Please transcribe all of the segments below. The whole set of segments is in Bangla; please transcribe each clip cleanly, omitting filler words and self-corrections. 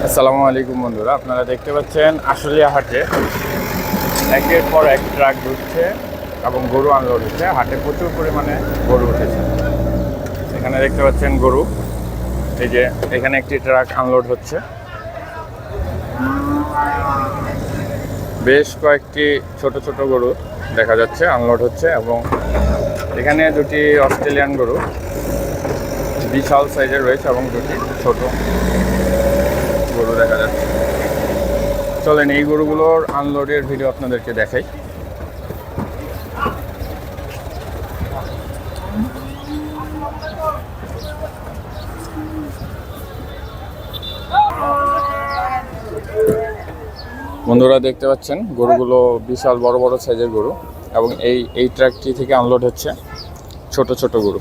আসসালামু আলাইকুম বন্ধুরা, আপনারা দেখতে পাচ্ছেন আশুলিয়া হাটে একের পর এক ট্রাক ঢুকছে এবং গরু আনলোড হচ্ছে। হাটে প্রচুর পরিমাণে গরু উঠেছে। এখানে দেখতে পাচ্ছেন গরু, এই যে এখানে একটি ট্রাক আনলোড হচ্ছে। বেশ কয়েকটি ছোট ছোট গরু দেখা যাচ্ছে আনলোড হচ্ছে এবং এখানে দুটি অস্ট্রেলিয়ান গরু বিশাল সাইজের রয়েছে এবং দুটি ছোট গরু দেখা যাচ্ছে। চলেন এই গরুগুলোর আনলোডের ভিডিও আপনাদেরকে দেখাই। বন্ধুরা দেখতে পাচ্ছেন গরুগুলো বিশাল বড় বড় সাইজের গরু এবং এই ট্রাকটি থেকে আনলোড হচ্ছে ছোট ছোট গরু।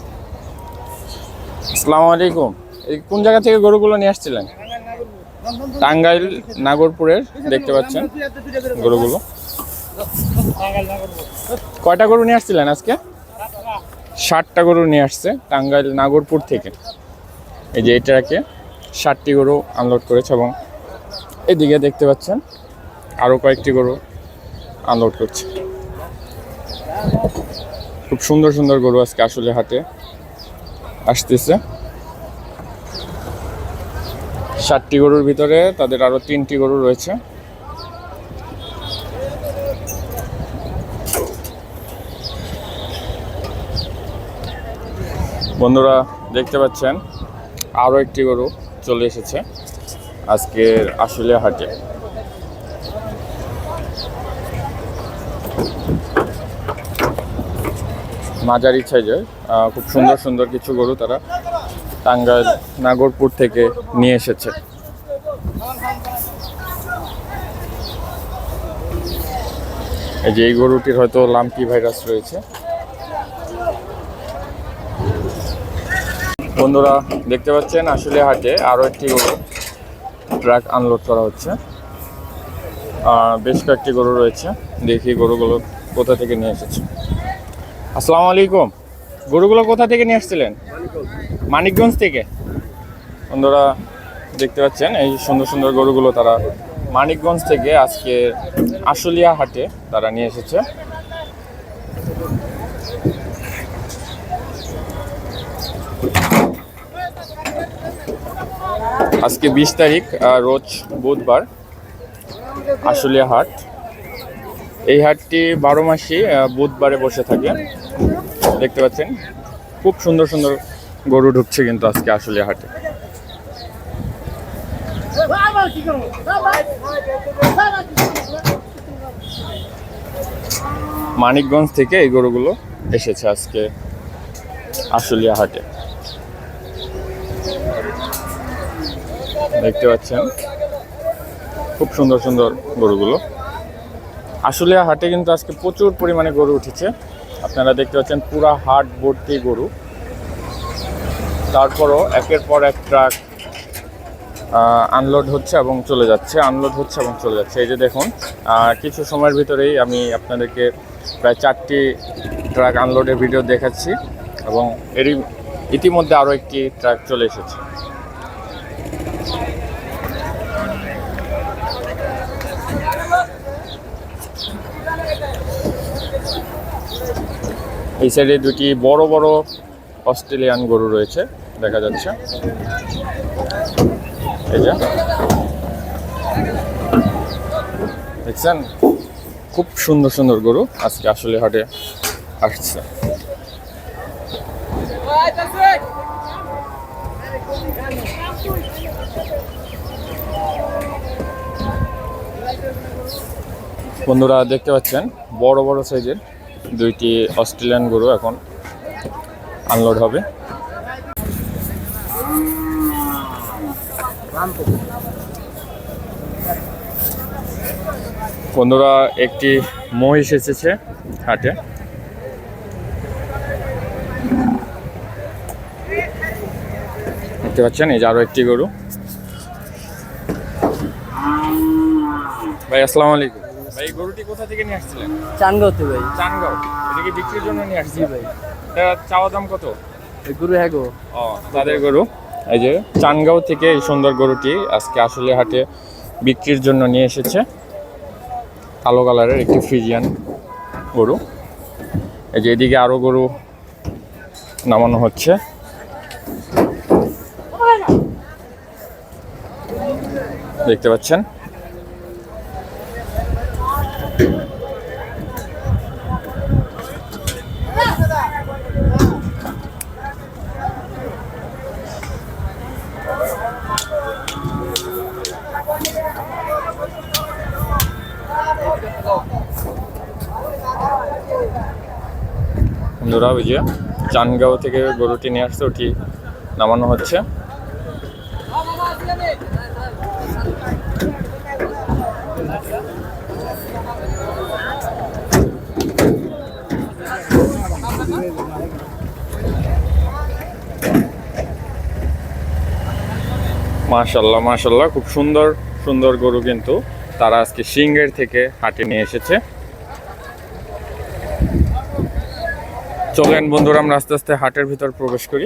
আসসালামু আলাইকুম, এই কোন জায়গা থেকে গরুগুলো নিয়ে আসছিলেন? টাঙ্গাইল নাগরপুরের দেখতে পাচ্ছেন গরুগুলো। কয়টা গরু নিয়ে আসছিলেন আজকে? 60টা গরু নিয়ে আসছে টাঙ্গাইল নাগরপুর থেকে। এই যে এই ট্রাকে 60টি গরু আনলোড করেছে এবং এদিকে দেখতে পাচ্ছেন আরও কয়েকটি গরু আনলোড করছে। খুব সুন্দর সুন্দর গরু আজকে আসলে হাটে আসতেছে। 60টি গরুর ভিতরে তাদের আরও 3টি গরু রয়েছে। বন্ধুরা দেখতে পাচ্ছেন আরও একটি গরু চলে এসেছে আজকের আশুলিয়া হাটে। মাঝারি সাইজের খুব সুন্দর সুন্দর কিছু গরু তারা টাঙ্গাইল নাগরপুর থেকে নিয়ে এসেছে। এই যে এই গরুটির হয়তো লাম্পি ভাইরাস রয়েছে। বন্ধুরা দেখতে পাচ্ছেন আসলে হাটে আরও একটি গরু ট্রাক আনলোড করা হচ্ছে। বেশ কয়েকটি গরু রয়েছে, দেখি গরুগুলো কোথা থেকে নিয়ে এসেছে। আসসালামু আলাইকুম, গরুগুলো কোথা থেকে নিয়ে আসছিলেন? মানিকগঞ্জ থেকে। বন্ধুরা দেখতে পাচ্ছেন এই সুন্দর সুন্দর গরুগুলো তারা মানিকগঞ্জ থেকে আজকে আশুলিয়া হাটে তারা নিয়ে এসেছে। আজকে 20 তারিখ, রোজ বুধবার, আশুলিয়া হাট। এই হাটটি 12 মাসই বুধবারে বসে থাকে। দেখতে পাচ্ছেন খুব সুন্দর সুন্দর গরু ঢুকছে কিন্তু আজকে আশুলিয়া হাটে। মানিকগঞ্জ থেকে এই গরুগুলো এসেছে আজকে আশুলিয়া হাটে। দেখতে পাচ্ছেন খুব সুন্দর সুন্দর গরুগুলো। আশুলিয়া হাটে কিন্তু আজকে প্রচুর পরিমাণে গরু উঠেছে। আপনারা দেখতে পাচ্ছেন পুরা হাট ভর্তি গরু। তারপরও একের পর এক ট্রাক আনলোড হচ্ছে এবং চলে যাচ্ছে, আনলোড হচ্ছে এবং চলে যাচ্ছে। এই যে দেখুন, কিছু সময়ের ভিতরেই আমি আপনাদেরকে প্রায় 4টি ট্রাক আনলোডের ভিডিও দেখাচ্ছি এবং এরই ইতিমধ্যে আরও একটি ট্রাক চলে এসেছে। এই সাইডে দুটি বড় বড় অস্ট্রেলিয়ান গরু রয়েছে দেখা যাচ্ছে। এই যে দেখছেন খুব সুন্দর সুন্দর গরু আজকে আসলে হাটে আসছে। বন্ধুরা দেখতে পাচ্ছেন বড় বড় সাইজের দুইটি অস্ট্রেলিয়ান গরু এখন আনলোড হবে। বন্ধুরা একটি মহিষ এসেছে হাটে। দেখতে পাচ্ছেন এই যে আরো একটি গরু। ভাই আসসালামু আলাইকুম। ভাই গরুটি কোথা থেকে নিয়ে আসছিলেন? চানগাঁও থেকে ভাই। চানগাঁও। এটা কি বিক্রির জন্য নিয়ে আসছি? ভাই এটা চাওয়া দাম কত? এই গরু হ্যাঁ গো। ও তাদের গরু। এই যে চানগাঁও থেকে এই সুন্দর গরুটি আজকে আসলে হাটে বিক্রির জন্য নিয়ে এসেছে। কালো কালারের একটি ফ্রিজিয়ান গরু। এই যে এদিকে আরো গরু নামানো হচ্ছে। দেখতে পাচ্ছেন বন্ধুরা, ওই যে চানগাঁও থেকে গরুটি নিয়ে আসছে, ওটি নামানো হচ্ছে। মাশাল্লাহ মাশাল্লাহ, খুব সুন্দর সুন্দর গরু কিন্তু তারা আজকে সিংহের থেকে হাটে নিয়ে এসেছে। চলেন বন্ধুরা, আমরা আস্তে আস্তে হাটের ভিতর প্রবেশ করি।